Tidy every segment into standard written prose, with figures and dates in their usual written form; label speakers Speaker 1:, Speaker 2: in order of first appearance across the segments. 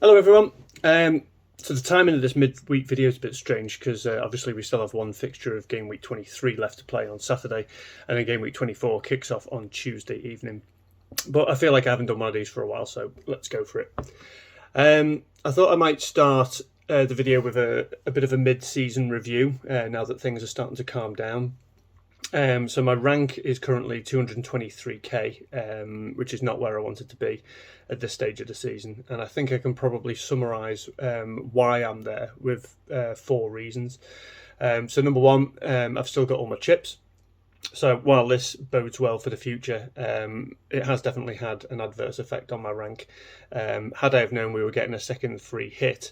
Speaker 1: Hello everyone. So the timing of this midweek video is a bit strange because obviously we still have one fixture of game week 23 left to play on Saturday, and then game week 24 kicks off on Tuesday evening. But I feel like I haven't done one of these for a while, so let's go for it. I thought I might start the video with a bit of a mid-season review now that things are starting to calm down. So my rank is currently 223k, which is not where I wanted to be at this stage of the season, and I think I can probably summarise why I'm there with 4 reasons. So number one, I've still got all my chips. So while this bodes well for the future, it has definitely had an adverse effect on my rank. Had I have known we were getting a second free hit,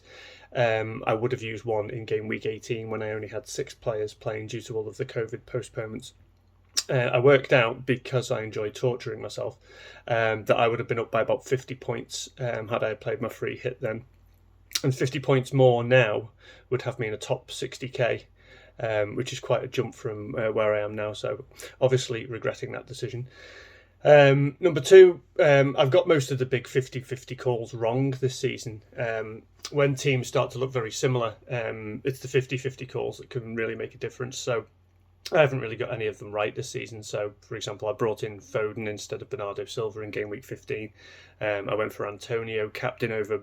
Speaker 1: I would have used one in game week 18 when I only had 6 players playing due to all of the COVID postponements. I worked out, because I enjoy torturing myself, that I would have been up by about 50 points had I played my free hit then. And 50 points more now would have me in a top 60k, which is quite a jump from where I am now. So obviously regretting that decision. Number 2, I've got most of the big 50-50 calls wrong this season. When teams start to look very similar, it's the 50-50 calls that can really make a difference. So I haven't really got any of them right this season. So, for example, I brought in Foden instead of Bernardo Silva in game week 15. I went for Antonio, captain over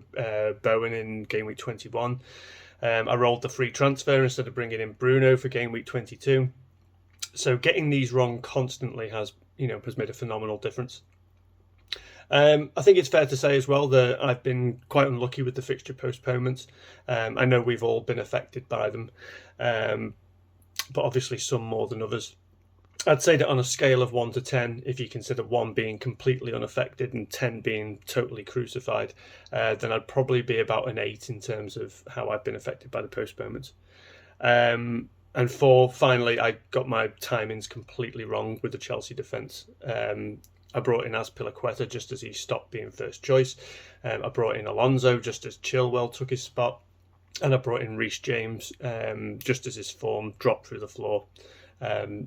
Speaker 1: Bowen in game week 21. I rolled the free transfer instead of bringing in Bruno for game week 22. So getting these wrong constantly has made a phenomenal difference. I think it's fair to say as well that I've been quite unlucky with the fixture postponements. I know we've all been affected by them, but obviously some more than others. I'd say that on a scale of 1 to 10, if you consider 1 being completely unaffected and 10 being totally crucified, then I'd probably be about an 8 in terms of how I've been affected by the postponements. And 4, finally, I got my timings completely wrong with the Chelsea defence. I brought in Azpilicueta just as he stopped being first choice. I brought in Alonso just as Chilwell took his spot. And I brought in Reece James just as his form dropped through the floor.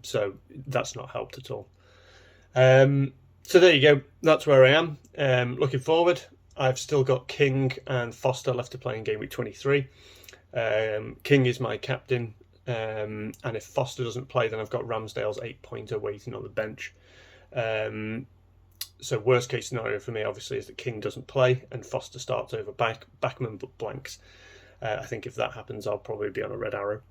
Speaker 1: So that's not helped at all. So there you go. That's where I am. Looking forward, I've still got King and Foster left to play in game week 23. King is my captain. And if Foster doesn't play, then I've got Ramsdale's 8-pointer waiting on the bench. So worst case scenario for me, obviously, is that King doesn't play and Foster starts over Backman but blanks. I think if that happens, I'll probably be on a red arrow.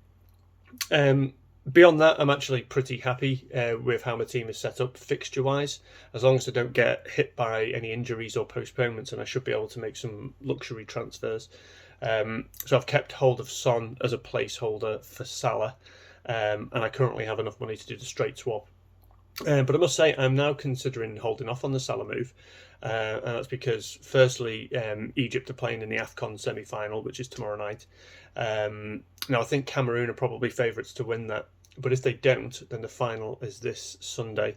Speaker 1: Beyond that, I'm actually pretty happy with how my team is set up fixture-wise, as long as I don't get hit by any injuries or postponements, and I should be able to make some luxury transfers. So I've kept hold of Son as a placeholder for Salah, and I currently have enough money to do the straight swap. But I must say, I'm now considering holding off on the Salah move, and that's because, firstly, Egypt are playing in the AFCON semi-final, which is tomorrow night. Now, I think Cameroon are probably favourites to win that, but if they don't, then the final is this Sunday,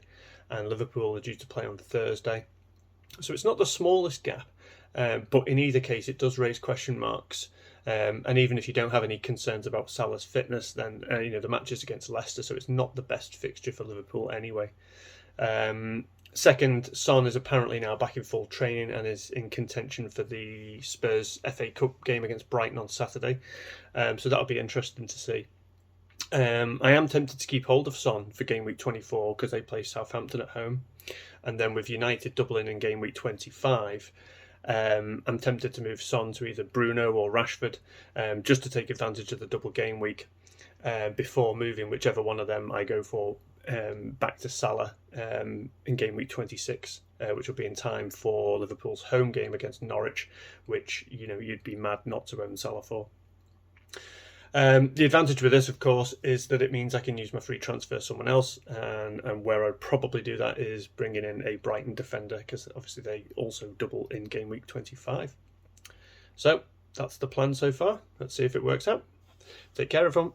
Speaker 1: and Liverpool are due to play on Thursday. So it's not the smallest gap, but in either case, it does raise question marks. And even if you don't have any concerns about Salah's fitness, then the match is against Leicester, so it's not the best fixture for Liverpool anyway. Second, Son is apparently now back in full training and is in contention for the Spurs FA Cup game against Brighton on Saturday. So that'll be interesting to see. I am tempted to keep hold of Son for game week 24 because they play Southampton at home. And then with United doubling in game week 25, I'm tempted to move Son to either Bruno or Rashford just to take advantage of the double game week before moving whichever one of them I go for back to Salah in game week 26, which will be in time for Liverpool's home game against Norwich, which you'd be mad not to own Salah for. The advantage with this, of course, is that it means I can use my free transfer someone else, and where I'd probably do that is bringing in a Brighton defender, because obviously they also double in game week 25. So that's the plan so far. Let's see if it works out. Take care, everyone.